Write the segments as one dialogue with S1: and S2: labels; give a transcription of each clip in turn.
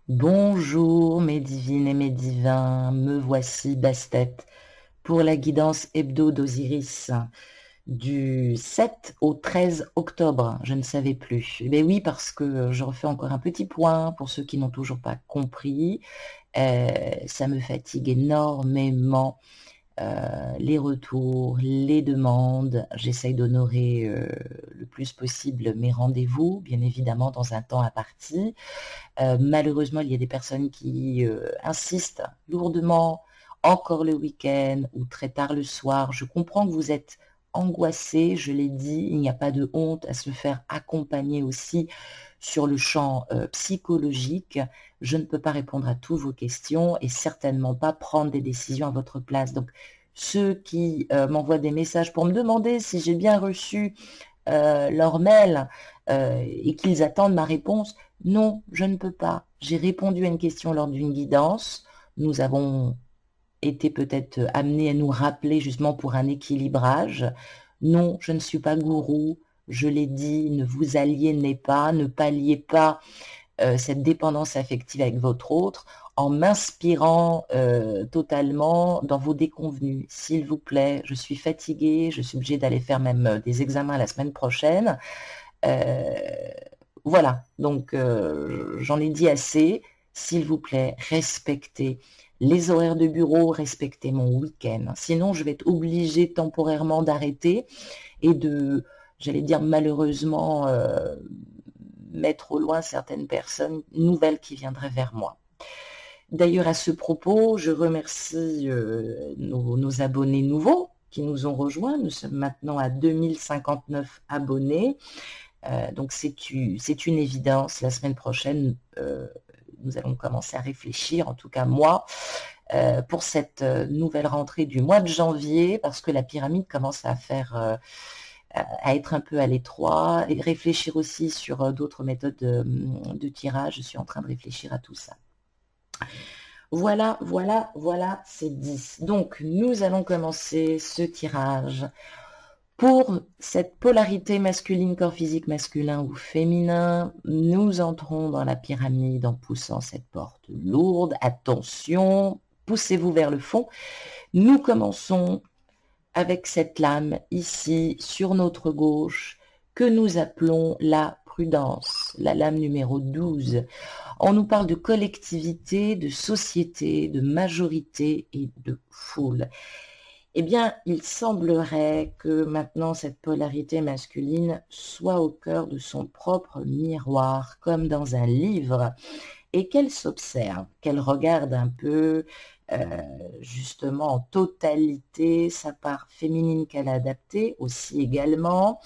S1: Bonjour mes divines et mes divins, me voici Bastet pour la guidance hebdo d'Osiris du 7 au 13 octobre, je ne savais plus. Eh bien oui, parce que je refais encore un petit point pour ceux qui n'ont toujours pas compris. Ça me fatigue énormément, les retours, les demandes. J'essaye d'honorer le plus possible mes rendez-vous, bien évidemment dans un temps imparti. Malheureusement, il y a des personnes qui insistent lourdement, encore le week-end ou très tard le soir. Je comprends que vous êtes angoissés, je l'ai dit, il n'y a pas de honte à se faire accompagner aussi sur le champ psychologique. Je ne peux pas répondre à toutes vos questions et certainement pas prendre des décisions à votre place. Donc, ceux qui m'envoient des messages pour me demander si j'ai bien reçu leur mail et qu'ils attendent ma réponse, non, je ne peux pas. J'ai répondu à une question lors d'une guidance. Nous avons été peut-être amenés à nous rappeler justement pour un équilibrage. Non, je ne suis pas gourou. Je l'ai dit, ne vous aliénez pas, ne palliez pas cette dépendance affective avec votre autre en m'inspirant totalement dans vos déconvenus. S'il vous plaît, je suis fatiguée, je suis obligée d'aller faire même des examens la semaine prochaine. Euh, voilà, donc j'en ai dit assez. S'il vous plaît, respectez les horaires de bureau, respectez mon week-end. Sinon, je vais être obligée temporairement d'arrêter et de, j'allais dire malheureusement, mettre au loin certaines personnes nouvelles qui viendraient vers moi. D'ailleurs, à ce propos, je remercie nos abonnés nouveaux qui nous ont rejoints. Nous sommes maintenant à 2059 abonnés. Donc c'est une évidence. La semaine prochaine, nous allons commencer à réfléchir, en tout cas moi, pour cette nouvelle rentrée du mois de janvier, parce que la pyramide commence à faire à être un peu à l'étroit, et réfléchir aussi sur d'autres méthodes de tirage. Je suis en train de réfléchir à tout ça. Voilà, voilà, voilà, c'est 10. Donc, nous allons commencer ce tirage pour cette polarité masculine, corps physique masculin ou féminin. Nous entrons dans la pyramide en poussant cette porte lourde. Attention, poussez-vous vers le fond. Nous commençons avec cette lame ici sur notre gauche que nous appelons la prudence, la lame numéro 12. On nous parle de collectivité, de société, de majorité et de foule. Eh bien, il semblerait que maintenant cette polarité masculine soit au cœur de son propre miroir, comme dans un livre, et qu'elle s'observe, qu'elle regarde un peu justement en totalité sa part féminine qu'elle a adaptée aussi également,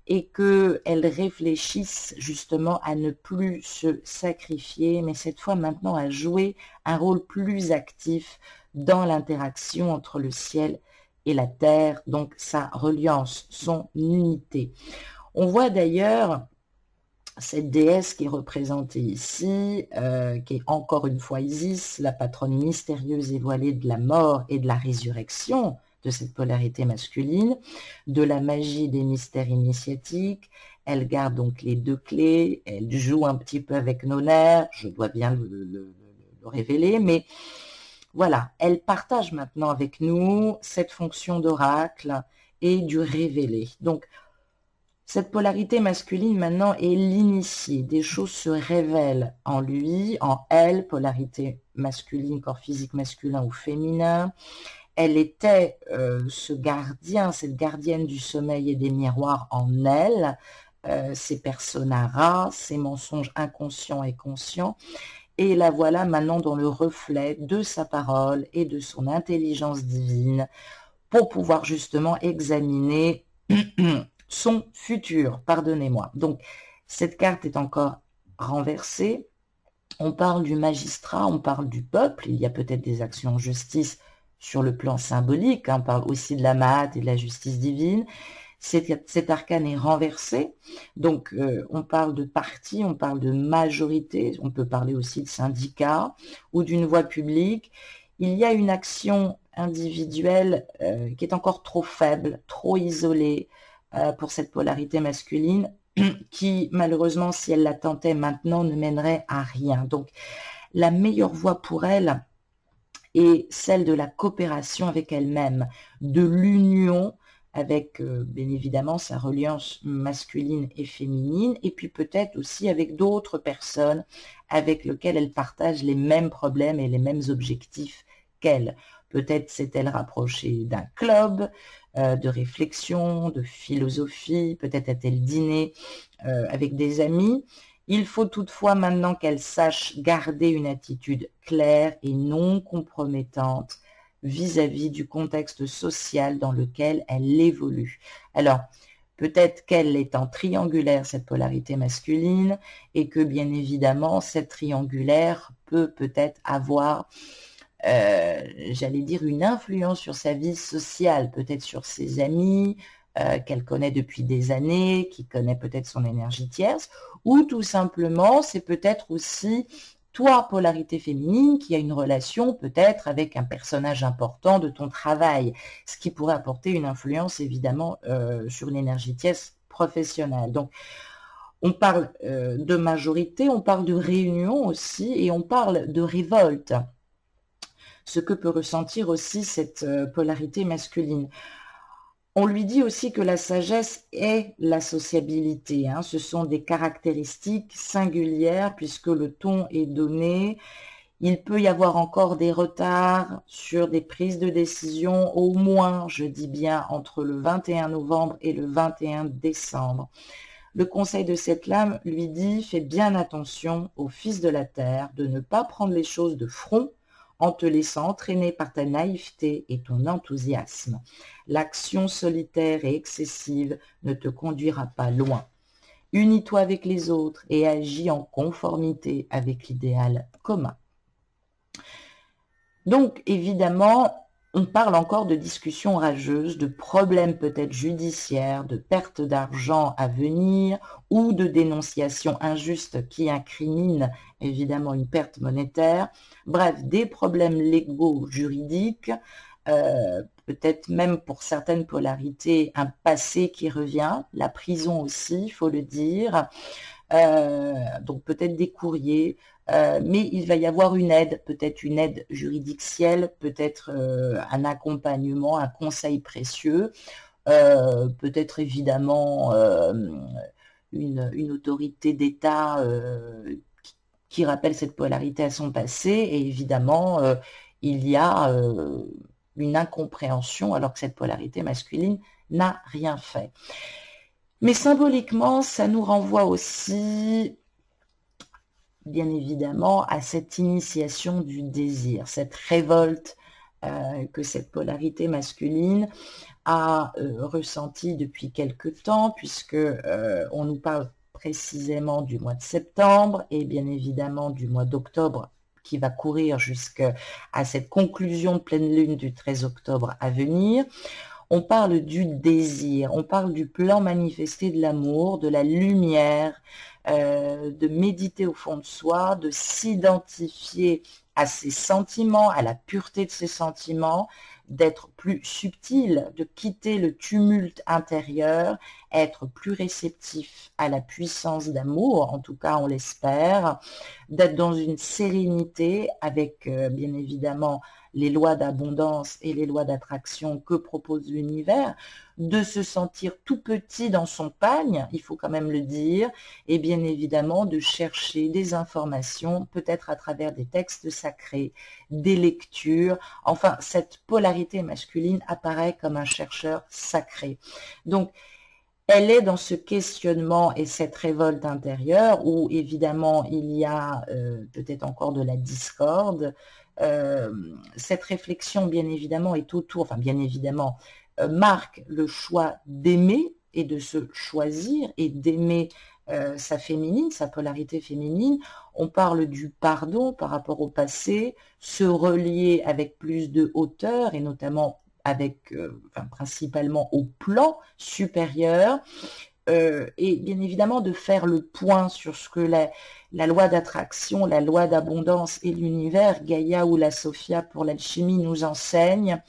S1: et qu'elle réfléchisse justement à ne plus se sacrifier, mais cette fois maintenant à jouer un rôle plus actif dans l'interaction entre le ciel et la terre, donc sa reliance, son unité. On voit d'ailleurs cette déesse qui est représentée ici, qui est encore une fois Isis, la patronne mystérieuse et voilée de la mort et de la résurrection, de cette polarité masculine, de la magie des mystères initiatiques. Elle garde donc les deux clés, elle joue un petit peu avec nos nerfs, je dois bien le révéler, mais voilà, elle partage maintenant avec nous cette fonction d'oracle et du révélé. Donc, cette polarité masculine maintenant est l'initié. Des choses se révèlent en lui, en elle, polarité masculine, corps physique masculin ou féminin. Elle était ce gardien, cette gardienne du sommeil et des miroirs en elle, ses personnaras, ses mensonges inconscients et conscients. Et la voilà maintenant dans le reflet de sa parole et de son intelligence divine pour pouvoir justement examiner son futur, pardonnez-moi. Donc, cette carte est encore renversée. On parle du magistrat, on parle du peuple. Il y a peut-être des actions en justice sur le plan symbolique. On parle aussi de la Mahat et de la justice divine. Cet arcane est renversé. Donc, on parle de parti, on parle de majorité. On peut parler aussi de syndicat ou d'une voie publique. Il y a une action individuelle qui est encore trop faible, trop isolée, pour cette polarité masculine, qui, malheureusement, si elle la tentait maintenant, ne mènerait à rien. Donc, la meilleure voie pour elle est celle de la coopération avec elle-même, de l'union avec, bien évidemment, sa reliance masculine et féminine, et puis peut-être aussi avec d'autres personnes avec lesquelles elle partage les mêmes problèmes et les mêmes objectifs qu'elle. Peut-être s'est-elle rapprochée d'un club de réflexion, de philosophie, peut-être a-t-elle dîné avec des amis. Il faut toutefois maintenant qu'elle sache garder une attitude claire et non compromettante vis-à-vis du contexte social dans lequel elle évolue. Alors, peut-être qu'elle est en triangulaire, cette polarité masculine, et que bien évidemment, cette triangulaire peut-être avoir, j'allais dire, une influence sur sa vie sociale, peut-être sur ses amis, qu'elle connaît depuis des années, qui connaît peut-être son énergie tierce, ou tout simplement, c'est peut-être aussi toi, polarité féminine, qui a une relation peut-être avec un personnage important de ton travail, ce qui pourrait apporter une influence évidemment sur l'énergie tierce professionnelle. Donc, on parle de majorité, on parle de réunion aussi, et on parle de révolte, ce que peut ressentir aussi cette polarité masculine. On lui dit aussi que la sagesse est la sociabilité. Hein. Ce sont des caractéristiques singulières puisque le ton est donné. Il peut y avoir encore des retards sur des prises de décision, au moins, je dis bien, entre le 21 novembre et le 21 décembre. Le conseil de cette lame lui dit « Fais bien attention aux fils de la terre de ne pas prendre les choses de front en te laissant entraîner par ta naïveté et ton enthousiasme. L'action solitaire et excessive ne te conduira pas loin. Unis-toi avec les autres et agis en conformité avec l'idéal commun. » Donc, évidemment, on parle encore de discussions rageuses, de problèmes peut-être judiciaires, de pertes d'argent à venir ou de dénonciations injustes qui incriminent évidemment une perte monétaire. Bref, des problèmes légaux, juridiques, peut-être même pour certaines polarités, un passé qui revient, la prison aussi, il faut le dire. Donc peut-être des courriers, mais il va y avoir une aide, peut-être une aide juridictielle, peut-être un accompagnement, un conseil précieux, peut-être évidemment une autorité d'État qui rappelle cette polarité à son passé, et évidemment il y a une incompréhension alors que cette polarité masculine n'a rien fait. Mais symboliquement, ça nous renvoie aussi, bien évidemment, à cette initiation du désir, cette révolte que cette polarité masculine a ressentie depuis quelque temps, puisque on nous parle précisément du mois de septembre et bien évidemment du mois d'octobre qui va courir jusqu'à cette conclusion de pleine lune du 13 octobre à venir. On parle du désir, on parle du plan manifesté de l'amour, de la lumière, de méditer au fond de soi, de s'identifier à ses sentiments, à la pureté de ses sentiments, d'être plus subtil, de quitter le tumulte intérieur, être plus réceptif à la puissance d'amour, en tout cas on l'espère, d'être dans une sérénité avec bien évidemment les lois d'abondance et les lois d'attraction que propose l'univers, de se sentir tout petit dans son pagne, il faut quand même le dire, et bien évidemment de chercher des informations, peut-être à travers des textes sacrés, des lectures, enfin cette polarité masculine apparaît comme un chercheur sacré. Donc, elle est dans ce questionnement et cette révolte intérieure où évidemment il y a peut-être encore de la discorde. Cette réflexion bien évidemment est autour, enfin bien évidemment, marque le choix d'aimer et de se choisir et d'aimer sa féminine, sa polarité féminine. On parle du pardon par rapport au passé, se relier avec plus de hauteur et notamment avec, enfin, principalement au plan supérieur, et bien évidemment de faire le point sur ce que la loi d'attraction, la loi d'abondance et l'univers, Gaïa ou la Sophia pour l'alchimie nous enseignent,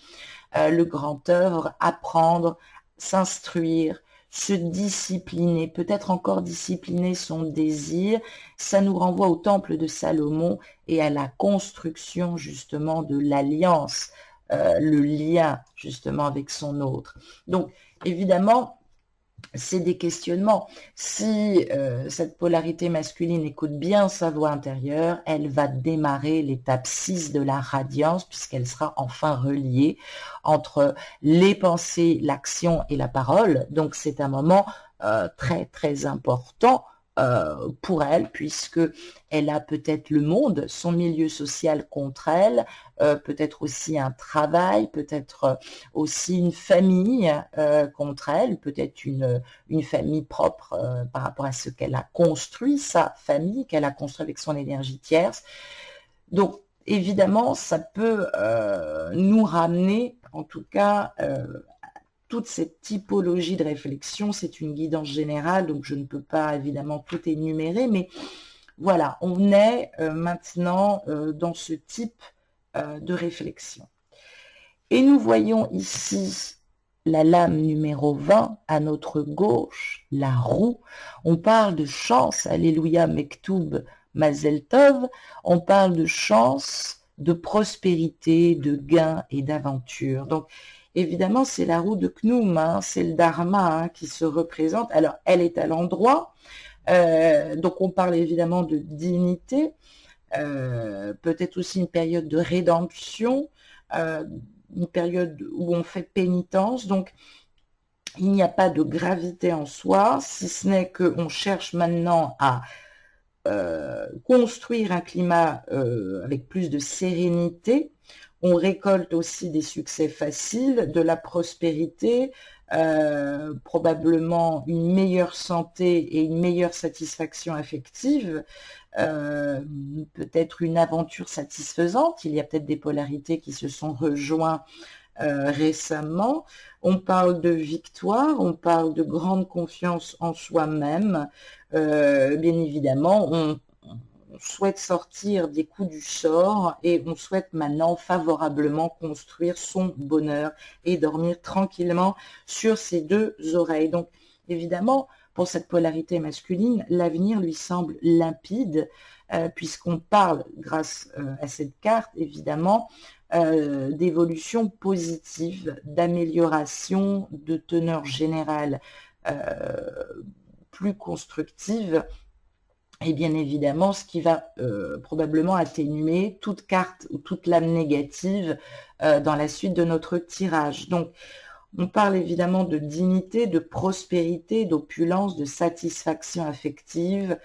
S1: le grand œuvre, apprendre, s'instruire, se discipliner, peut-être encore discipliner son désir. Ça nous renvoie au temple de Salomon et à la construction justement de l'alliance, le lien justement avec son autre. Donc évidemment, c'est des questionnements. Si cette polarité masculine écoute bien sa voix intérieure, elle va démarrer l'étape 6 de la radiance, puisqu'elle sera enfin reliée entre les pensées, l'action et la parole. Donc c'est un moment très très important pour elle, puisque elle a peut-être le monde, son milieu social contre elle, peut-être aussi un travail, peut-être aussi une famille contre elle, peut-être une famille propre par rapport à ce qu'elle a construit, sa famille, qu'elle a construit avec son énergie tierce. Donc, évidemment, ça peut nous ramener, en tout cas, toute cette typologie de réflexion. C'est une guidance générale, donc je ne peux pas évidemment tout énumérer, mais voilà, on est maintenant dans ce type de réflexion. Et nous voyons ici la lame numéro 20 à notre gauche, la roue. On parle de chance, alléluia, Mektoub, Mazel Tov. On parle de chance, de prospérité, de gain et d'aventure. Donc, évidemment, c'est la roue de Knoum, hein, c'est le Dharma hein, qui se représente. Alors, elle est à l'endroit. Donc, on parle évidemment de dignité, peut-être aussi une période de rédemption, une période où on fait pénitence. Donc, il n'y a pas de gravité en soi, si ce n'est qu'on cherche maintenant à construire un climat avec plus de sérénité. On récolte aussi des succès faciles, de la prospérité, probablement une meilleure santé et une meilleure satisfaction affective, peut-être une aventure satisfaisante. Il y a peut-être des polarités qui se sont rejoints récemment. On parle de victoire, on parle de grande confiance en soi-même. Bien évidemment, on souhaite sortir des coups du sort et on souhaite maintenant favorablement construire son bonheur et dormir tranquillement sur ses deux oreilles. Donc évidemment, pour cette polarité masculine, l'avenir lui semble limpide puisqu'on parle, grâce à cette carte, évidemment, d'évolution positive, d'amélioration, de teneur générale plus constructive. Et bien évidemment, ce qui va probablement atténuer toute carte ou toute lame négative dans la suite de notre tirage. Donc, on parle évidemment de dignité, de prospérité, d'opulence, de satisfaction affective,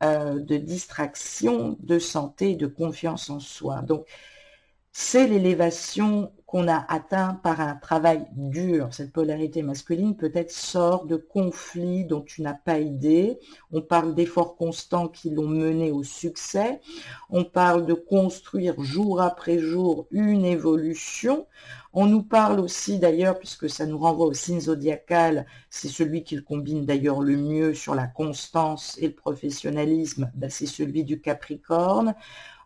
S1: de distraction, de santé, de confiance en soi. Donc, c'est l'élévation qu'on a atteint par un travail dur. Cette polarité masculine peut-être sort de conflits dont tu n'as pas idée. On parle d'efforts constants qui l'ont mené au succès. On parle de construire jour après jour une évolution. On nous parle aussi d'ailleurs, puisque ça nous renvoie au signe zodiacal, c'est celui qui combine d'ailleurs le mieux sur la constance et le professionnalisme, ben c'est celui du Capricorne.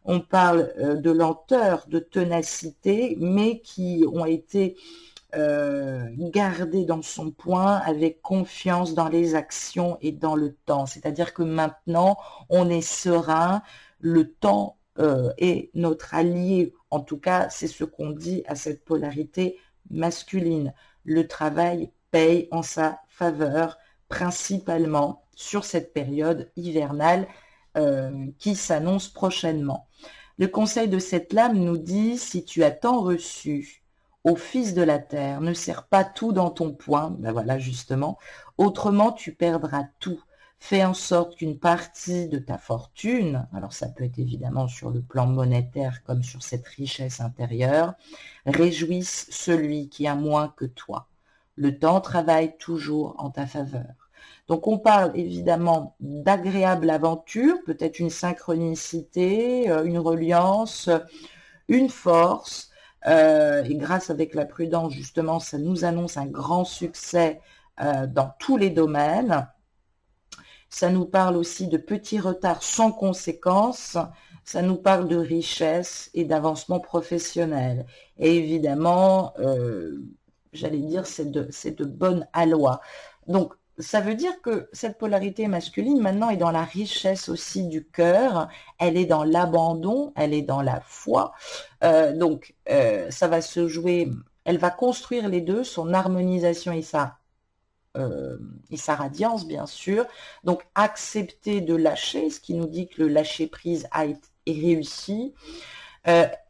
S1: On parle de lenteur, de ténacité, mais qui ont été gardés dans son point avec confiance dans les actions et dans le temps. C'est-à-dire que maintenant, on est serein, le temps est notre allié. En tout cas, c'est ce qu'on dit à cette polarité masculine. Le travail paye en sa faveur, principalement sur cette période hivernale qui s'annonce prochainement. Le conseil de cette lame nous dit, si tu as tant reçu au fils de la terre, ne serre pas tout dans ton poing, ben voilà justement, autrement tu perdras tout. Fais en sorte qu'une partie de ta fortune, alors ça peut être évidemment sur le plan monétaire comme sur cette richesse intérieure, réjouisse celui qui a moins que toi. Le temps travaille toujours en ta faveur. Donc on parle évidemment d'agréables aventures, peut-être une synchronicité, une reliance, une force, et grâce avec la prudence justement, ça nous annonce un grand succès dans tous les domaines. Ça nous parle aussi de petits retards sans conséquence, ça nous parle de richesse et d'avancement professionnel. Et évidemment, j'allais dire, c'est de bonne aloi. Donc, ça veut dire que cette polarité masculine maintenant est dans la richesse aussi du cœur, elle est dans l'abandon, elle est dans la foi. Donc ça va se jouer, elle va construire les deux, son harmonisation et sa radiance bien sûr. Donc accepter de lâcher, ce qui nous dit que le lâcher prise est réussi.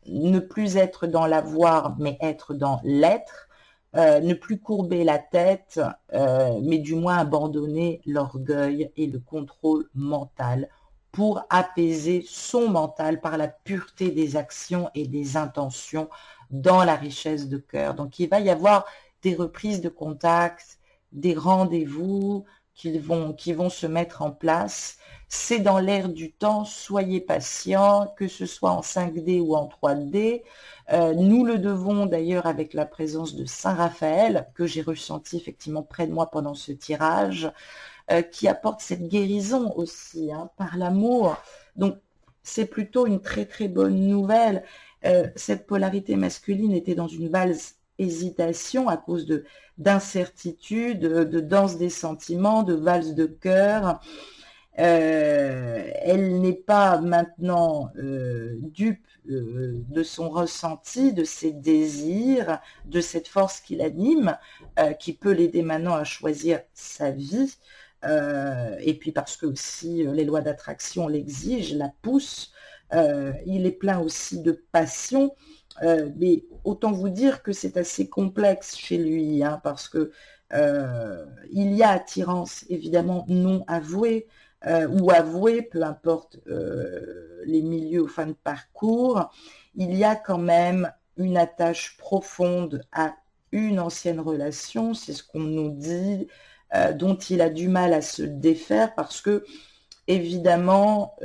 S1: Ne plus être dans l'avoir mais être dans l'être. Ne plus courber la tête, mais du moins abandonner l'orgueil et le contrôle mental pour apaiser son mental par la pureté des actions et des intentions dans la richesse de cœur. Donc il va y avoir des reprises de contact, des rendez-vous qui vont se mettre en place. C'est dans l'air du temps, soyez patients, que ce soit en 5D ou en 3D. Nous le devons d'ailleurs avec la présence de Saint Raphaël, que j'ai ressenti effectivement près de moi pendant ce tirage, qui apporte cette guérison aussi, hein, par l'amour. Donc c'est plutôt une très très bonne nouvelle. Cette polarité masculine était dans une valse hésitation à cause d'incertitude, de danse des sentiments, de valse de cœur. Elle n'est pas maintenant dupe de son ressenti, de ses désirs, de cette force qui l'anime, qui peut l'aider maintenant à choisir sa vie. Et puis parce que aussi les lois d'attraction l'exigent, la poussent. Il est plein aussi de passion. Mais autant vous dire que c'est assez complexe chez lui, hein, parce que il y a attirance évidemment non avouée, ou avouée, peu importe les milieux ou fin de parcours. Il y a quand même une attache profonde à une ancienne relation, c'est ce qu'on nous dit, dont il a du mal à se défaire parce que évidemment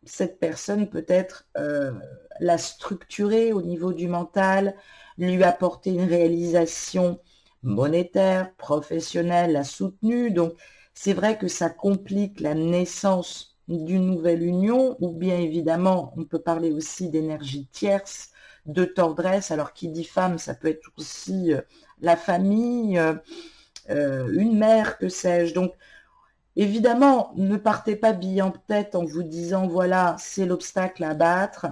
S1: cette personne peut-être la structurer au niveau du mental, lui apporter une réalisation monétaire, professionnelle, la soutenue. Donc, c'est vrai que ça complique la naissance d'une nouvelle union, ou bien évidemment, on peut parler aussi d'énergie tierce, de tendresse. Alors, qui dit femme, ça peut être aussi la famille, une mère, que sais-je. Donc, évidemment, ne partez pas bille en tête en vous disant, voilà, c'est l'obstacle à battre.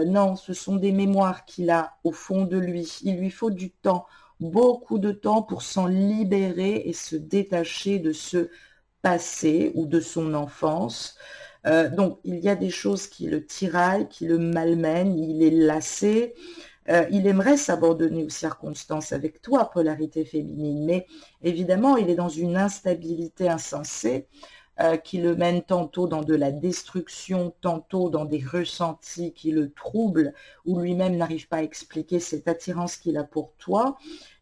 S1: Non, ce sont des mémoires qu'il a au fond de lui. Il lui faut du temps, beaucoup de temps pour s'en libérer et se détacher de ce passé ou de son enfance. Donc, il y a des choses qui le tiraillent, qui le malmènent, il est lassé. Il aimerait s'abandonner aux circonstances avec toi, polarité féminine, mais évidemment, il est dans une instabilité insensée qui le mène tantôt dans de la destruction, tantôt dans des ressentis qui le troublent, où lui-même n'arrive pas à expliquer cette attirance qu'il a pour toi.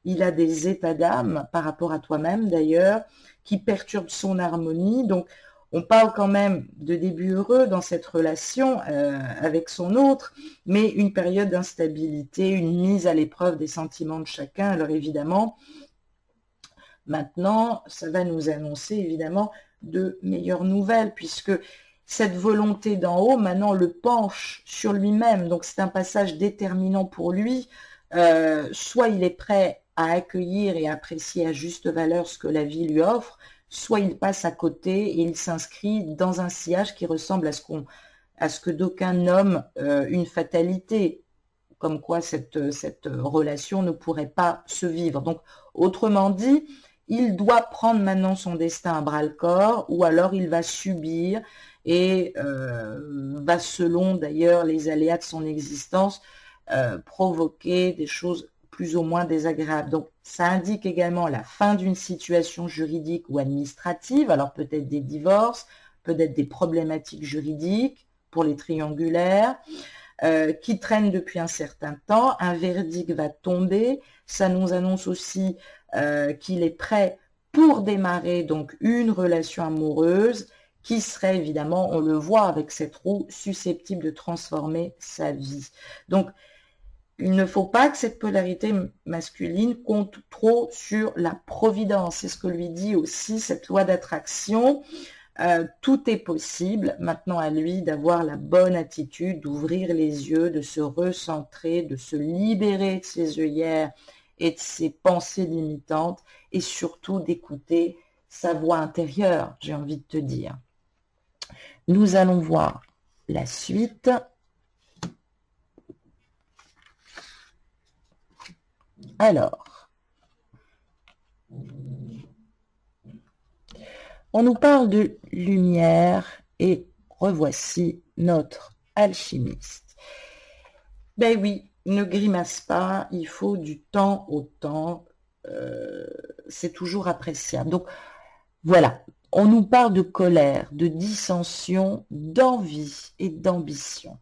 S1: Il a des états d'âme par rapport à toi-même d'ailleurs, qui perturbent son harmonie. Donc, on parle quand même de début heureux dans cette relation avec son autre, mais une période d'instabilité, une mise à l'épreuve des sentiments de chacun. Alors évidemment, maintenant, ça va nous annoncer évidemment de meilleures nouvelles, puisque cette volonté d'en haut, maintenant, le penche sur lui-même. Donc c'est un passage déterminant pour lui. Soit il est prêt à accueillir et apprécier à juste valeur ce que la vie lui offre, soit il passe à côté et il s'inscrit dans un sillage qui ressemble à ce que d'aucuns nomment une fatalité, comme quoi cette relation ne pourrait pas se vivre. Donc, autrement dit, il doit prendre maintenant son destin à bras-le-corps, ou alors il va subir et va, selon d'ailleurs les aléas de son existence, provoquer des choses plus ou moins désagréable. Donc, ça indique également la fin d'une situation juridique ou administrative, alors peut-être des divorces, peut-être des problématiques juridiques pour les triangulaires, qui traînent depuis un certain temps. Un verdict va tomber. Ça nous annonce aussi qu'il est prêt pour démarrer donc une relation amoureuse qui serait évidemment, on le voit avec cette roue, susceptible de transformer sa vie. Donc, il ne faut pas que cette polarité masculine compte trop sur la providence. C'est ce que lui dit aussi cette loi d'attraction. Tout est possible. Maintenant à lui d'avoir la bonne attitude, d'ouvrir les yeux, de se recentrer, de se libérer de ses œillères et de ses pensées limitantes, et surtout d'écouter sa voix intérieure, j'ai envie de te dire. Nous allons voir la suite. Alors, on nous parle de lumière et revoici notre alchimiste. Ben oui, ne grimace pas, il faut du temps au temps, c'est toujours appréciable. Donc voilà, on nous parle de colère, de dissension, d'envie et d'ambition.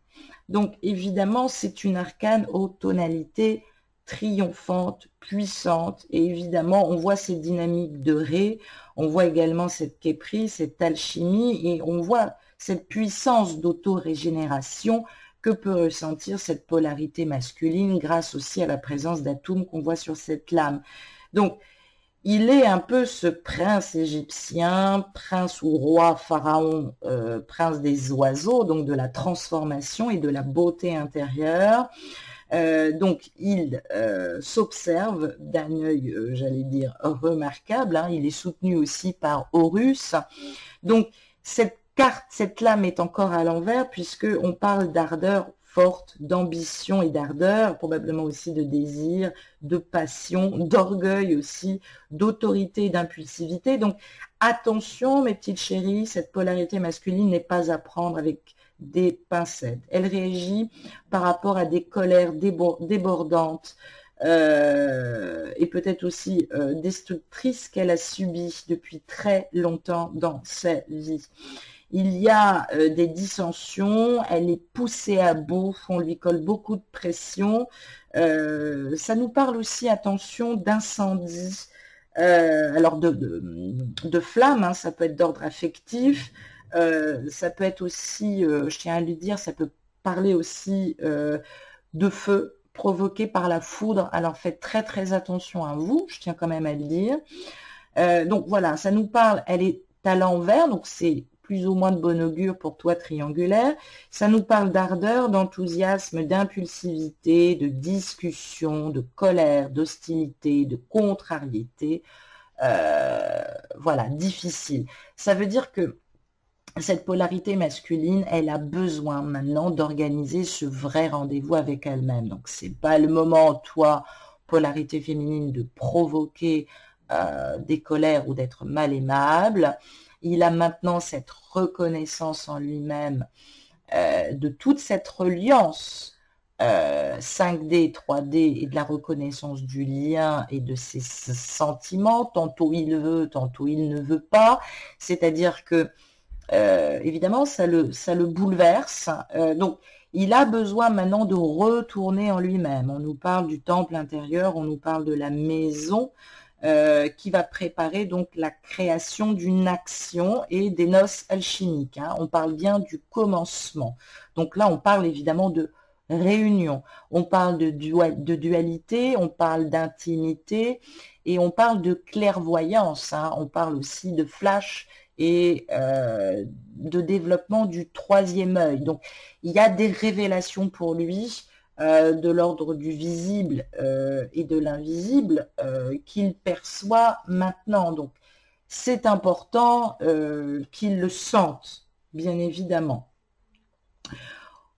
S1: Donc évidemment, c'est une arcane aux tonalités triomphante, puissante, et évidemment, on voit ces dynamiques de Ré, on voit également cette képris, cette alchimie, et on voit cette puissance d'auto-régénération que peut ressentir cette polarité masculine grâce aussi à la présence d'atomes qu'on voit sur cette lame. Donc, il est un peu ce prince égyptien, prince ou roi pharaon, prince des oiseaux, donc de la transformation et de la beauté intérieure. Donc, il s'observe d'un œil, j'allais dire, remarquable. Hein. Il est soutenu aussi par Horus. Donc, cette carte, cette lame est encore à l'envers puisqu'on parle d'ardeur forte, d'ambition et d'ardeur, probablement aussi de désir, de passion, d'orgueil aussi, d'autorité et d'impulsivité. Donc, attention, mes petites chéries, cette polarité masculine n'est pas à prendre avec des pincettes. Elle réagit par rapport à des colères débordantes et peut-être aussi destructrices qu'elle a subies depuis très longtemps dans sa vie. Il y a des dissensions, elle est poussée à bout, on lui colle beaucoup de pression. Ça nous parle aussi, attention, d'incendie, alors de flammes, hein, ça peut être d'ordre affectif, ça peut être aussi, je tiens à lui dire, ça peut parler aussi de feu provoqué par la foudre. Alors faites très très attention à vous, je tiens quand même à le dire. Donc voilà, ça nous parle, elle est à l'envers, donc c'est plus ou moins de bon augure pour toi triangulaire. Ça nous parle d'ardeur, d'enthousiasme, d'impulsivité, de discussion, de colère, d'hostilité, de contrariété. Voilà, difficile. Ça veut dire que cette polarité masculine, elle a besoin maintenant d'organiser ce vrai rendez-vous avec elle-même. Donc, c'est pas le moment, toi, polarité féminine, de provoquer des colères ou d'être mal aimable. Il a maintenant cette reconnaissance en lui-même de toute cette reliance 5D, 3D et de la reconnaissance du lien et de ses sentiments. Tantôt il veut, tantôt il ne veut pas. C'est-à-dire que évidemment, ça le bouleverse. Donc, il a besoin maintenant de retourner en lui-même. On nous parle du temple intérieur, on nous parle de la maison qui va préparer donc la création d'une action et des noces alchimiques. Hein. On parle bien du commencement. Donc là, on parle évidemment de réunion. On parle de dualité, on parle d'intimité et on parle de clairvoyance. Hein. On parle aussi de flash et de développement du troisième œil. Donc, il y a des révélations pour lui de l'ordre du visible et de l'invisible qu'il perçoit maintenant. Donc, c'est important qu'il le sente, bien évidemment.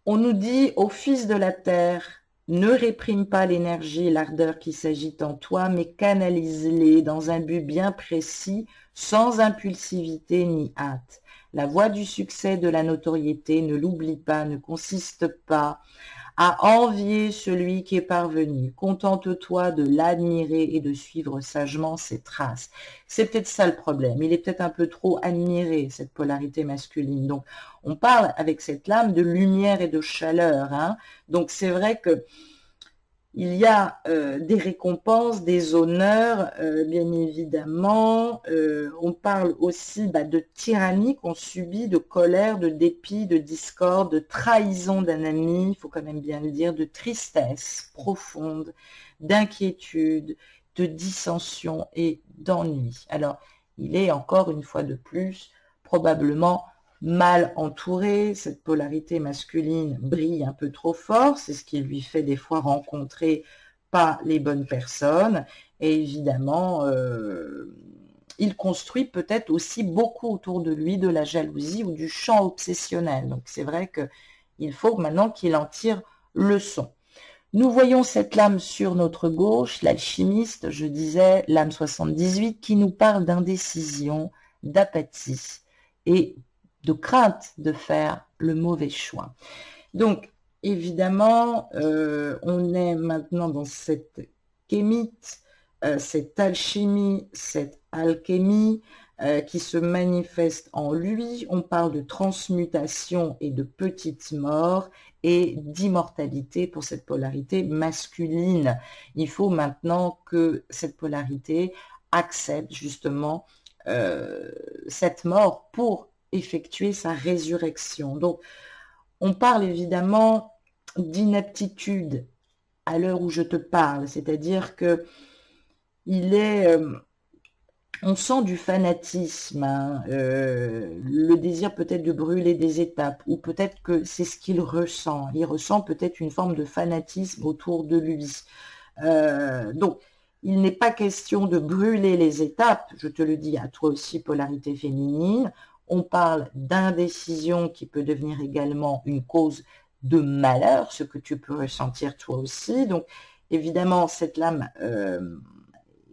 S1: On nous dit au fils de la terre, ne réprime pas l'énergie et l'ardeur qui s'agitent en toi, mais canalise-les dans un but bien précis, sans impulsivité ni hâte. La voie du succès, de la notoriété, ne l'oublie pas, ne consiste pas à envier celui qui est parvenu. Contente-toi de l'admirer et de suivre sagement ses traces. C'est peut-être ça le problème. Il est peut-être un peu trop admiré, cette polarité masculine. Donc, on parle avec cette lame de lumière et de chaleur. Hein. Donc, c'est vrai que il y a des récompenses, des honneurs, bien évidemment. On parle aussi de tyrannie qu'on subit, de colère, de dépit, de discorde, de trahison d'un ami, il faut quand même bien le dire, de tristesse profonde, d'inquiétude, de dissension et d'ennui. Alors, il est encore une fois de plus probablement mal entouré, cette polarité masculine brille un peu trop fort, c'est ce qui lui fait des fois rencontrer pas les bonnes personnes, et évidemment, il construit peut-être aussi beaucoup autour de lui de la jalousie ou du champ obsessionnel. Donc c'est vrai qu'il faut maintenant qu'il en tire leçon. Nous voyons cette lame sur notre gauche, l'alchimiste, je disais, lame 78, qui nous parle d'indécision, d'apathie et de crainte de faire le mauvais choix. Donc, évidemment, on est maintenant dans cette kémite, cette alchimie, cette alchimie qui se manifeste en lui. On parle de transmutation et de petite mort et d'immortalité pour cette polarité masculine. Il faut maintenant que cette polarité accepte justement cette mort pour effectuer sa résurrection. Donc, on parle évidemment d'inaptitude à l'heure où je te parle, c'est-à-dire que on sent du fanatisme, hein, le désir peut-être de brûler des étapes, ou peut-être que c'est ce qu'il ressent. Il ressent peut-être une forme de fanatisme autour de lui. Donc, il n'est pas question de brûler les étapes, je te le dis à toi aussi, polarité féminine. On parle d'indécision qui peut devenir également une cause de malheur, ce que tu peux ressentir toi aussi. Donc, évidemment, cette lame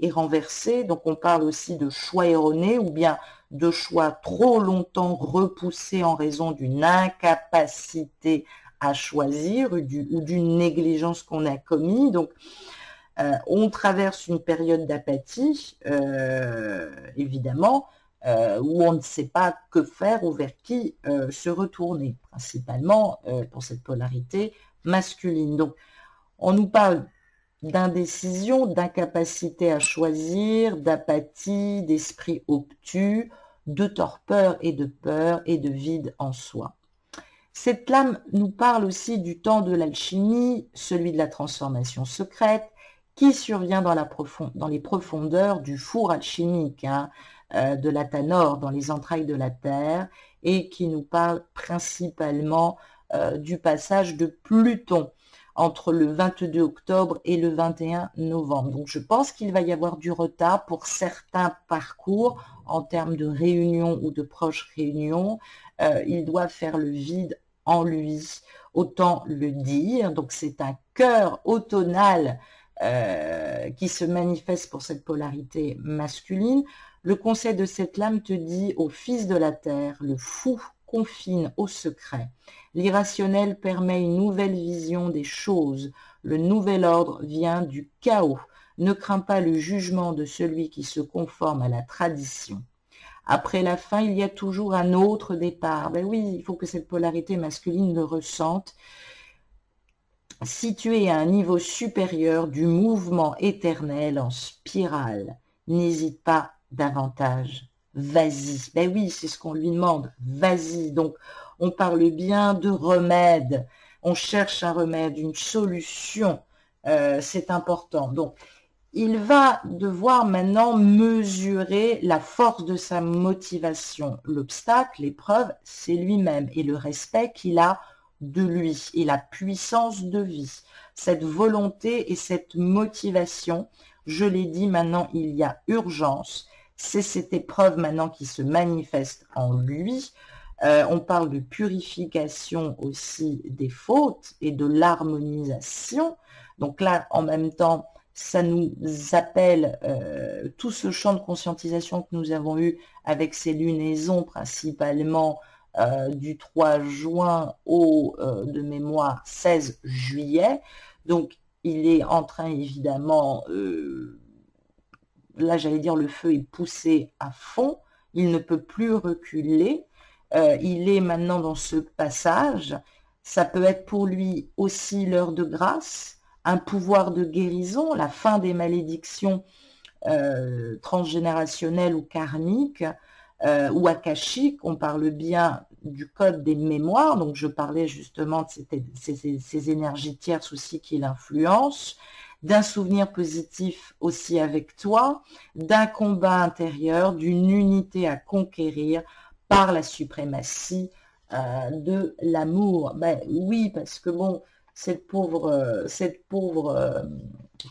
S1: est renversée. Donc, on parle aussi de choix erronés ou bien de choix trop longtemps repoussés en raison d'une incapacité à choisir ou d'une négligence qu'on a commis. Donc, on traverse une période d'apathie, évidemment, où on ne sait pas que faire ou vers qui se retourner, principalement pour cette polarité masculine. Donc, on nous parle d'indécision, d'incapacité à choisir, d'apathie, d'esprit obtus, de torpeur et de peur et de vide en soi. Cette lame nous parle aussi du temps de l'alchimie, celui de la transformation secrète, qui survient dans les profondeurs du four alchimique, hein, de la Tanor, dans les entrailles de la Terre, et qui nous parle principalement du passage de Pluton entre le 22 octobre et le 21 novembre. Donc je pense qu'il va y avoir du retard pour certains parcours en termes de réunion ou de proches réunions. Il doit faire le vide en lui, autant le dire. Donc c'est un cœur automnal qui se manifeste pour cette polarité masculine. Le conseil de cette lame te dit au fils de la terre, le fou confine au secret. L'irrationnel permet une nouvelle vision des choses. Le nouvel ordre vient du chaos. Ne crains pas le jugement de celui qui se conforme à la tradition. Après la fin, il y a toujours un autre départ. Ben oui, il faut que cette polarité masculine le ressente. Situé à un niveau supérieur du mouvement éternel en spirale, n'hésite pas davantage. Vas-y. Ben oui, c'est ce qu'on lui demande. Vas-y. Donc, on parle bien de remède. On cherche un remède, une solution. C'est important. Donc, il va devoir maintenant mesurer la force de sa motivation. L'obstacle, l'épreuve, c'est lui-même et le respect qu'il a de lui et la puissance de vie. Cette volonté et cette motivation, je l'ai dit, maintenant, il y a urgence. C'est cette épreuve maintenant qui se manifeste en lui. On parle de purification aussi des fautes et de l'harmonisation. Donc là, en même temps, ça nous appelle tout ce champ de conscientisation que nous avons eu avec ces lunaisons principalement du 3 juin au, de mémoire, 16 juillet. Donc, il est en train, évidemment, là, j'allais dire, le feu est poussé à fond. Il ne peut plus reculer. Il est maintenant dans ce passage. Ça peut être pour lui aussi l'heure de grâce, un pouvoir de guérison, la fin des malédictions transgénérationnelles ou karmiques, ou akashiques. On parle bien du code des mémoires, donc je parlais justement de ces énergies tierces aussi qui l'influencent, d'un souvenir positif aussi avec toi, d'un combat intérieur, d'une unité à conquérir par la suprématie de l'amour. Ben oui, parce que bon, cette pauvre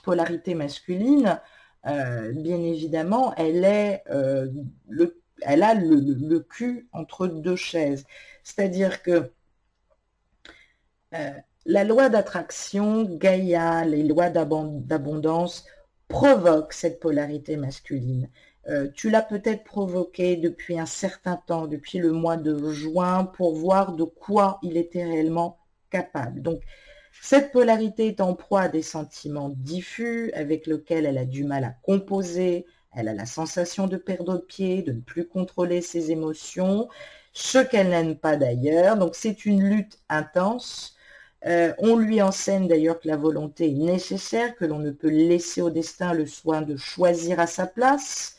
S1: polarité masculine, bien évidemment, elle a le cul entre deux chaises. C'est-à-dire que la loi d'attraction, Gaïa, les lois d'abondance provoquent cette polarité masculine. Tu l'as peut-être provoqué depuis un certain temps, depuis le mois de juin, pour voir de quoi il était réellement capable. Donc, cette polarité est en proie à des sentiments diffus avec lesquels elle a du mal à composer, elle a la sensation de perdre pied, de ne plus contrôler ses émotions, ce qu'elle n'aime pas d'ailleurs. Donc, c'est une lutte intense. On lui enseigne d'ailleurs que la volonté est nécessaire, que l'on ne peut laisser au destin le soin de choisir à sa place.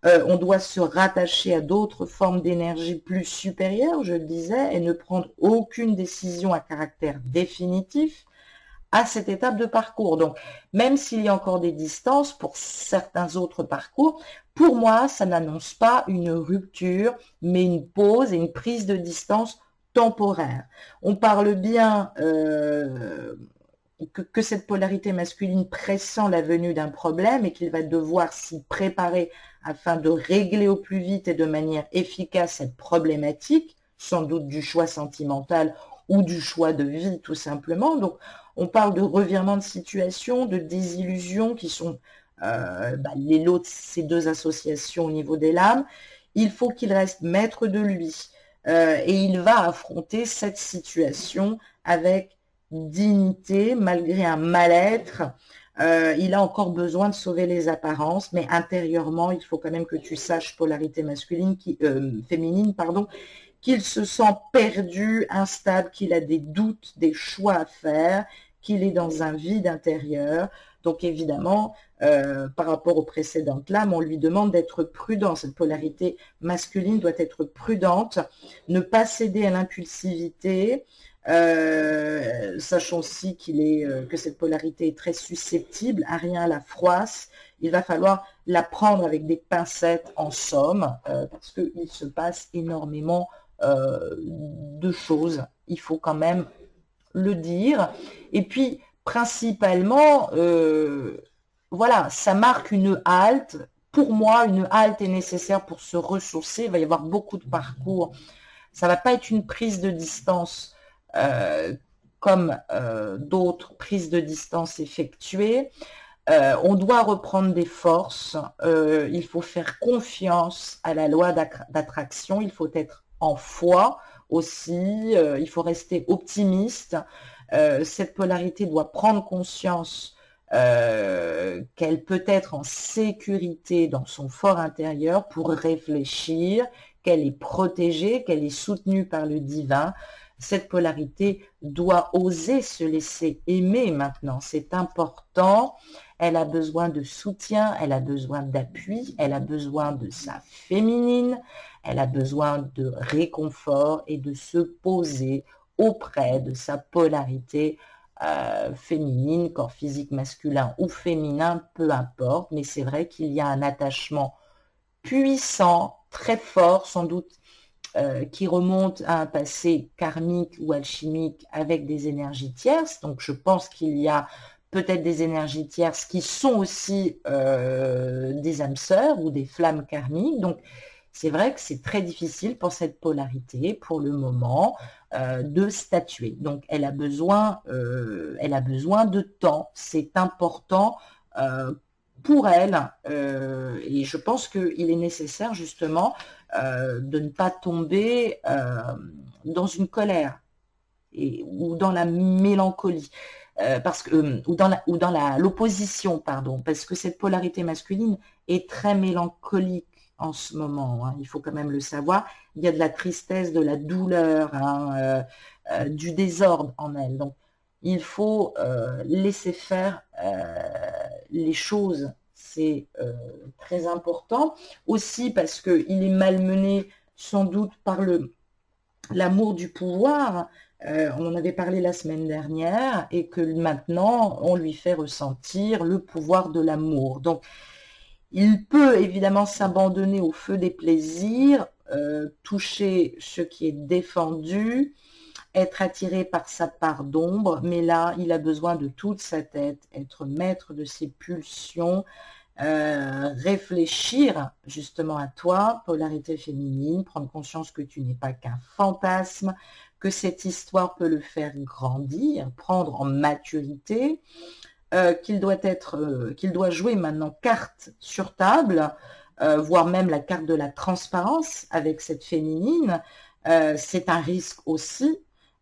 S1: On doit se rattacher à d'autres formes d'énergie plus supérieures, je le disais, et ne prendre aucune décision à caractère définitif à cette étape de parcours. Donc, même s'il y a encore des distances pour certains autres parcours, pour moi, ça n'annonce pas une rupture, mais une pause et une prise de distance temporaire. On parle bien que cette polarité masculine pressent la venue d'un problème et qu'il va devoir s'y préparer afin de régler au plus vite et de manière efficace cette problématique, sans doute du choix sentimental ou du choix de vie tout simplement. Donc on parle de revirement de situation, de désillusion qui sont les lots de ces deux associations au niveau des lames. Il faut qu'il reste maître de lui et il va affronter cette situation avec dignité, malgré un mal-être. Il a encore besoin de sauver les apparences, mais intérieurement, il faut quand même que tu saches, polarité féminine, pardon, qu'il se sent perdu, instable, qu'il a des doutes, des choix à faire, qu'il est dans un vide intérieur. Donc évidemment, par rapport aux précédentes lames, on lui demande d'être prudent. Cette polarité masculine doit être prudente, ne pas céder à l'impulsivité. Sachons aussi que cette polarité est très susceptible, à rien à la froisse. Il va falloir la prendre avec des pincettes en somme, parce qu'il se passe énormément de choses. Il faut quand même le dire. Et puis, principalement, voilà, ça marque une halte. Pour moi, une halte est nécessaire pour se ressourcer. Il va y avoir beaucoup de parcours. Ça ne va pas être une prise de distance comme d'autres prises de distance effectuées. On doit reprendre des forces. Il faut faire confiance à la loi d'attraction. Il faut être en foi aussi. Il faut rester optimiste. Cette polarité doit prendre conscience qu'elle peut être en sécurité dans son fort intérieur pour réfléchir, qu'elle est protégée, qu'elle est soutenue par le divin. Cette polarité doit oser se laisser aimer maintenant. C'est important. Elle a besoin de soutien, elle a besoin d'appui, elle a besoin de sa féminine, elle a besoin de réconfort et de se poser auprès de sa polarité féminine, corps physique masculin ou féminin, peu importe. Mais c'est vrai qu'il y a un attachement puissant, très fort, sans doute qui remonte à un passé karmique ou alchimique avec des énergies tierces. Donc je pense qu'il y a peut-être des énergies tierces qui sont aussi des âmes sœurs ou des flammes karmiques. Donc c'est vrai que c'est très difficile pour cette polarité, pour le moment, de statuer. Donc elle a besoin de temps. C'est important pour elle, et je pense qu'il est nécessaire justement de ne pas tomber dans une colère ou dans la mélancolie, ou dans l'opposition, pardon, parce que cette polarité masculine est très mélancolique en ce moment, hein, il faut quand même le savoir. Il y a de la tristesse, de la douleur, hein, du désordre en elle. Donc il faut laisser faire les choses. C'est très important aussi parce qu'il est malmené sans doute par l'amour du pouvoir. On en avait parlé la semaine dernière et que maintenant on lui fait ressentir le pouvoir de l'amour. Donc il peut évidemment s'abandonner au feu des plaisirs, toucher ce qui est défendu, être attiré par sa part d'ombre, mais là, il a besoin de toute sa tête, être maître de ses pulsions, réfléchir justement à toi, polarité féminine, prendre conscience que tu n'es pas qu'un fantasme, que cette histoire peut le faire grandir, prendre en maturité, qu'il doit jouer maintenant carte sur table, voire même la carte de la transparence avec cette féminine. C'est un risque aussi.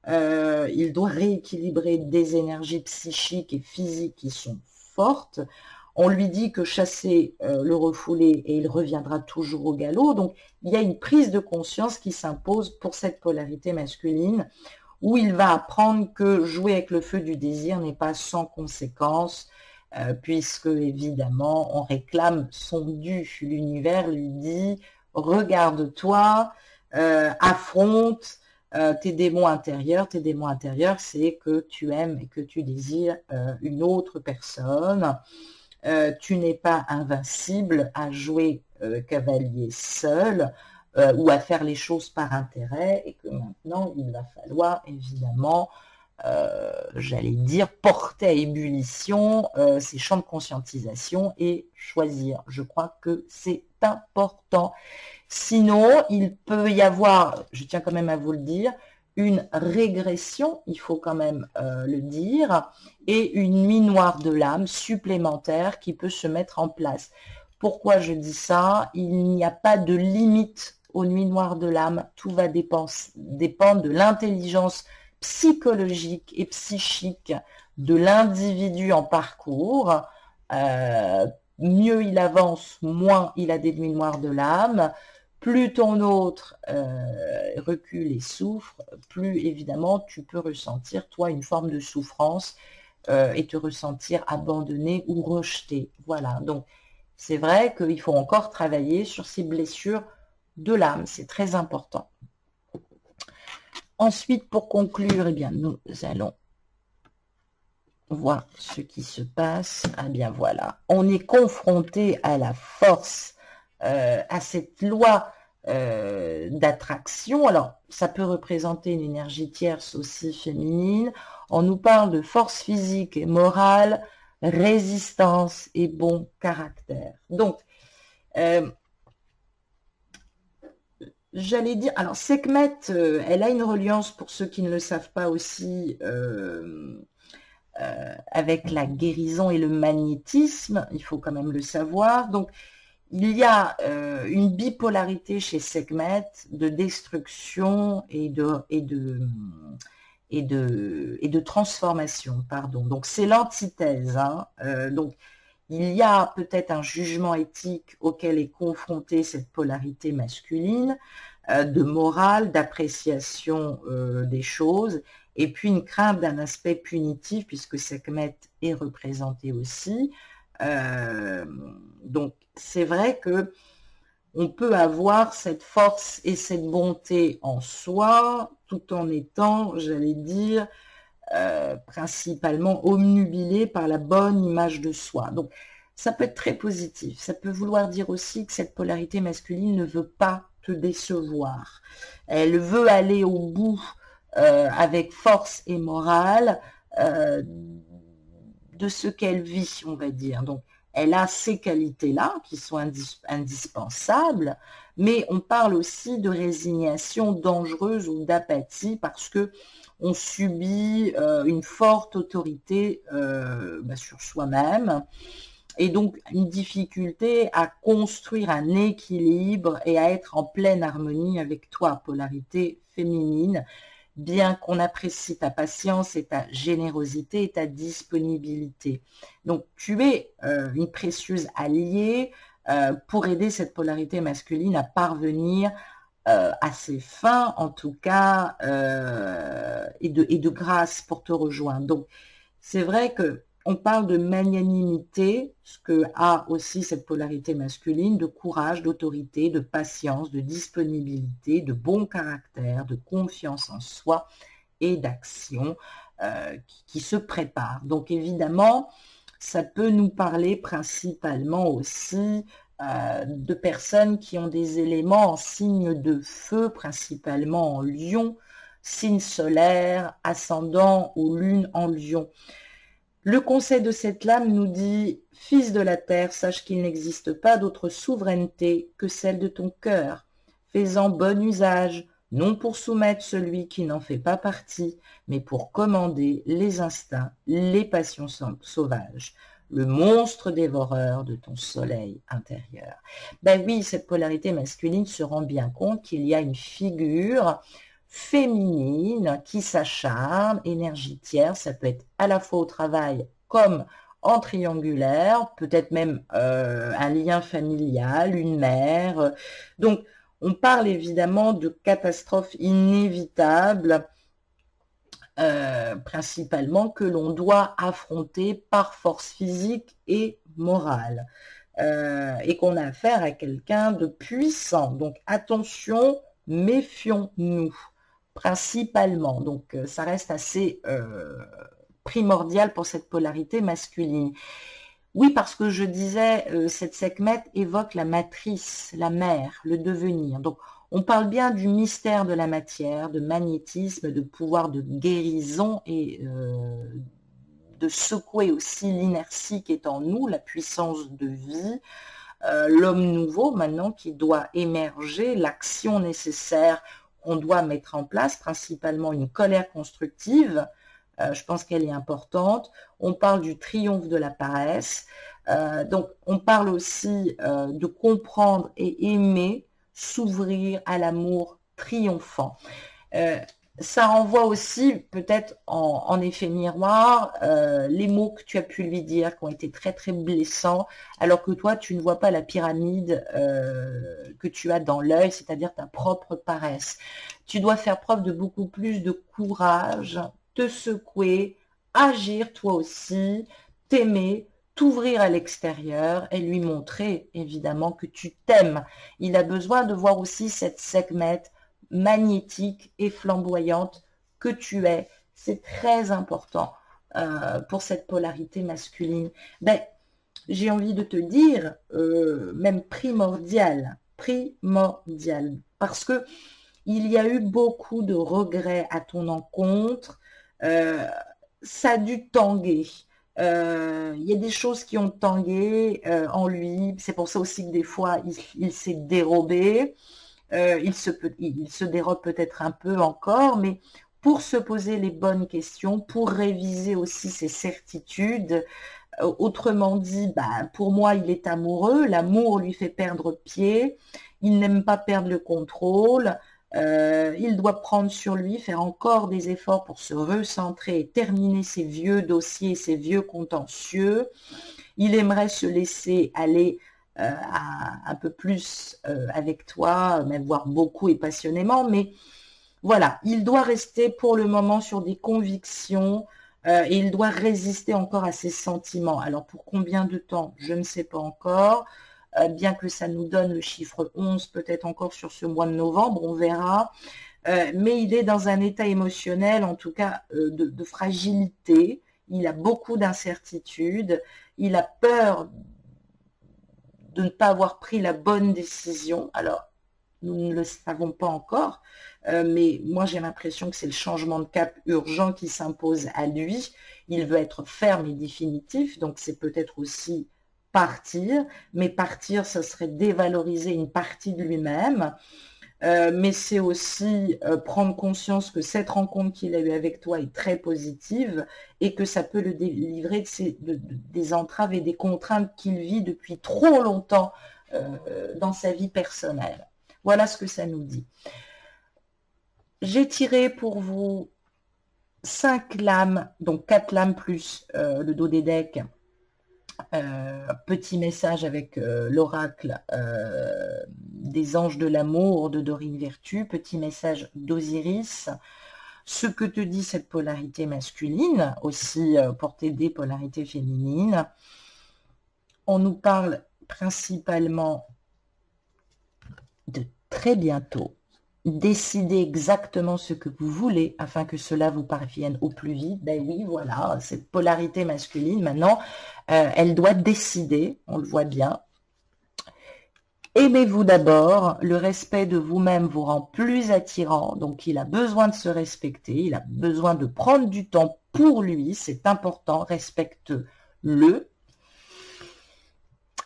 S1: Il doit rééquilibrer des énergies psychiques et physiques qui sont fortes. On lui dit que chasser le refoulé et il reviendra toujours au galop. Donc, il y a une prise de conscience qui s'impose pour cette polarité masculine où il va apprendre que jouer avec le feu du désir n'est pas sans conséquence, puisque évidemment, on réclame son dû. L'univers lui dit, regarde-toi, affronte tes démons intérieurs. Tes démons intérieurs, c'est que tu aimes et que tu désires une autre personne. Tu n'es pas invincible à jouer cavalier seul ou à faire les choses par intérêt, et que maintenant il va falloir évidemment, j'allais dire, porter à ébullition ces champs de conscientisation et choisir. Je crois que c'est important. Sinon, il peut y avoir, je tiens quand même à vous le dire, une régression, il faut quand même le dire, et une nuit noire de l'âme supplémentaire qui peut se mettre en place. Pourquoi je dis ça? Il n'y a pas de limite aux nuits noires de l'âme. Tout va dépendre de l'intelligence psychologique et psychique de l'individu en parcours. Mieux il avance, moins il a des nuits noires de l'âme. Plus ton autre recule et souffre, plus évidemment tu peux ressentir, toi, une forme de souffrance et te ressentir abandonné ou rejeté. Voilà, donc c'est vrai qu'il faut encore travailler sur ces blessures de l'âme, c'est très important. Ensuite, pour conclure, eh bien, nous allons voir ce qui se passe. Ah bien voilà, on est confronté à la force, à cette loi d'attraction. Alors, ça peut représenter une énergie tierce aussi féminine. On nous parle de force physique et morale, résistance et bon caractère. Donc, j'allais dire, alors Sekhmet, elle a une reliance, pour ceux qui ne le savent pas aussi, avec la guérison et le magnétisme, il faut quand même le savoir. Donc, il y a une bipolarité chez Sekhmet de destruction et de transformation, pardon. Donc, c'est l'antithèse. Hein. Donc, il y a peut-être un jugement éthique auquel est confrontée cette polarité masculine, de morale, d'appréciation des choses, et puis une crainte d'un aspect punitif, puisque Sekhmet est représenté aussi. Donc, c'est vrai que on peut avoir cette force et cette bonté en soi, tout en étant, j'allais dire, principalement omnubilé par la bonne image de soi. Donc, ça peut être très positif. Ça peut vouloir dire aussi que cette polarité masculine ne veut pas te décevoir. Elle veut aller au bout avec force et morale de ce qu'elle vit, on va dire. Donc, elle a ces qualités-là qui sont indispensables, mais on parle aussi de résignation dangereuse ou d'apathie parce que on subit une forte autorité sur soi-même et donc une difficulté à construire un équilibre et à être en pleine harmonie avec toi, polarité féminine, bien qu'on apprécie ta patience et ta générosité et ta disponibilité. Donc, tu es une précieuse alliée pour aider cette polarité masculine à parvenir à ses fins, en tout cas, et de grâce pour te rejoindre. Donc, c'est vrai que on parle de magnanimité, ce que a aussi cette polarité masculine, de courage, d'autorité, de patience, de disponibilité, de bon caractère, de confiance en soi et d'action qui se prépare. Donc évidemment, ça peut nous parler principalement aussi de personnes qui ont des éléments en signe de feu, principalement en lion, signe solaire, ascendant ou lune en lion. Le conseil de cette lame nous dit, fils de la terre, sache qu'il n'existe pas d'autre souveraineté que celle de ton cœur. Fais-en bon usage, non pour soumettre celui qui n'en fait pas partie, mais pour commander les instincts, les passions sauvages, le monstre dévoreur de ton soleil intérieur. Ben oui, cette polarité masculine se rend bien compte qu'il y a une figure féminine qui s'acharne, énergie tierce, ça peut être à la fois au travail comme en triangulaire, peut-être même un lien familial, une mère. Donc, on parle évidemment de catastrophes inévitables, principalement que l'on doit affronter par force physique et morale. Et qu'on a affaire à quelqu'un de puissant. Donc, attention, méfions-nous principalement. Donc, ça reste assez primordial pour cette polarité masculine. Oui, parce que je disais, cette Sekhmet évoque la matrice, la mère, le devenir. Donc, on parle bien du mystère de la matière, de magnétisme, de pouvoir de guérison et de secouer aussi l'inertie qui est en nous, la puissance de vie, l'homme nouveau maintenant qui doit émerger, l'action nécessaire qu'on doit mettre en place, principalement une colère constructive. Je pense qu'elle est importante. On parle du triomphe de la paresse. Donc, on parle aussi de comprendre et aimer, s'ouvrir à l'amour triomphant. Ça renvoie aussi peut-être en effet miroir les mots que tu as pu lui dire qui ont été très très blessants, alors que toi tu ne vois pas la pyramide que tu as dans l'œil, c'est-à-dire ta propre paresse. Tu dois faire preuve de beaucoup plus de courage, te secouer, agir toi aussi, t'aimer, t'ouvrir à l'extérieur et lui montrer évidemment que tu t'aimes. Il a besoin de voir aussi cette Sekhmet magnétique et flamboyante que tu es. C'est très important pour cette polarité masculine. Ben, j'ai envie de te dire, même primordial, parce que il y a eu beaucoup de regrets à ton encontre. Ça a dû tanguer. Il y a des choses qui ont tangué en lui. C'est pour ça aussi que des fois, il s'est dérobé. Il se dérobe peut-être un peu encore, mais pour se poser les bonnes questions, pour réviser aussi ses certitudes, autrement dit, bah, pour moi, il est amoureux, l'amour lui fait perdre pied, il n'aime pas perdre le contrôle, il doit prendre sur lui, faire encore des efforts pour se recentrer et terminer ses vieux dossiers, ses vieux contentieux. Il aimerait se laisser aller un peu plus avec toi, même voire beaucoup et passionnément, mais voilà, il doit rester pour le moment sur des convictions et il doit résister encore à ses sentiments. Alors pour combien de temps, je ne sais pas encore, bien que ça nous donne le chiffre 11 peut-être encore sur ce mois de novembre, on verra, mais il est dans un état émotionnel, en tout cas de fragilité, il a beaucoup d'incertitudes, il a peur de ne pas avoir pris la bonne décision. Alors, nous ne le savons pas encore, mais moi j'ai l'impression que c'est le changement de cap urgent qui s'impose à lui. Il veut être ferme et définitif, donc c'est peut-être aussi partir, mais partir, ça serait dévaloriser une partie de lui-même. Mais c'est aussi prendre conscience que cette rencontre qu'il a eue avec toi est très positive et que ça peut le délivrer des entraves et des contraintes qu'il vit depuis trop longtemps dans sa vie personnelle. Voilà ce que ça nous dit. J'ai tiré pour vous 5 lames, donc 4 lames plus le dos des decks. Petit message avec l'oracle des anges de l'amour de Dorine Vertu, petit message d'Osiris, ce que te dit cette polarité masculine, aussi pour t'aider polarité féminine. On nous parle principalement de très bientôt. Décidez exactement ce que vous voulez afin que cela vous parvienne au plus vite. Ben oui, voilà, cette polarité masculine, maintenant, elle doit décider, on le voit bien. Aimez-vous d'abord, le respect de vous-même vous rend plus attirant, donc il a besoin de se respecter, il a besoin de prendre du temps pour lui, c'est important, respecte-le.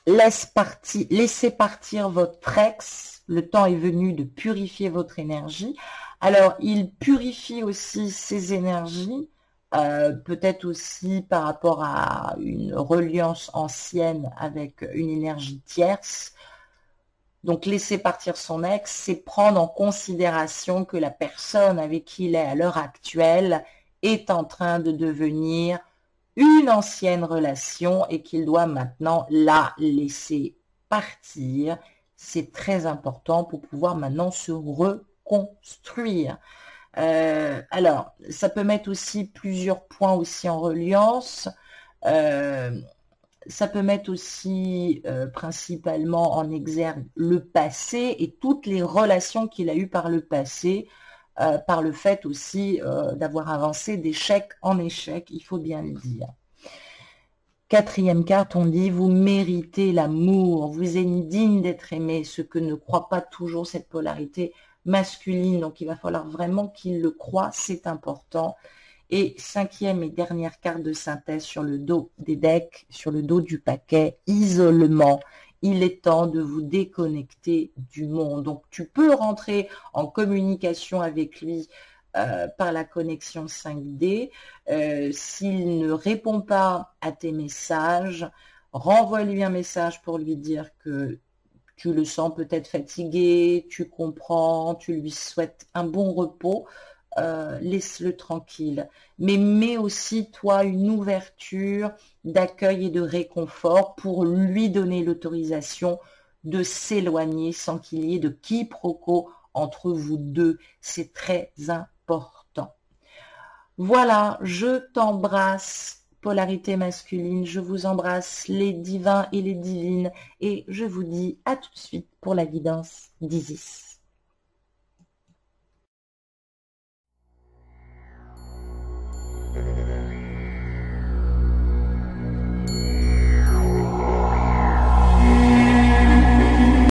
S1: Laissez partir votre ex, le temps est venu de purifier votre énergie. Alors, il purifie aussi ses énergies, peut-être aussi par rapport à une reliance ancienne avec une énergie tierce. Donc, laisser partir son ex, c'est prendre en considération que la personne avec qui il est à l'heure actuelle est en train de devenir une ancienne relation et qu'il doit maintenant la laisser partir. C'est très important pour pouvoir maintenant se reconstruire. Alors, ça peut mettre aussi plusieurs points aussi en reliance. Ça peut mettre aussi principalement en exergue le passé et toutes les relations qu'il a eues par le passé, par le fait aussi d'avoir avancé d'échec en échec, il faut bien le dire. Quatrième carte, on dit, vous méritez l'amour, vous êtes digne d'être aimé, ce que ne croit pas toujours cette polarité masculine, donc il va falloir vraiment qu'il le croie, c'est important. Et cinquième et dernière carte de synthèse sur le dos des decks, sur le dos du paquet, isolement. Il est temps de vous déconnecter du monde. Donc, tu peux rentrer en communication avec lui par la connexion 5D. S'il ne répond pas à tes messages, renvoie-lui un message pour lui dire que tu le sens peut-être fatigué, tu comprends, tu lui souhaites un bon repos. Laisse-le tranquille, mais mets aussi toi une ouverture d'accueil et de réconfort pour lui donner l'autorisation de s'éloigner sans qu'il y ait de quiproquo entre vous deux. C'est très important. Voilà, je t'embrasse, polarité masculine, je vous embrasse les divins et les divines et je vous dis à tout de suite pour la guidance d'Isis.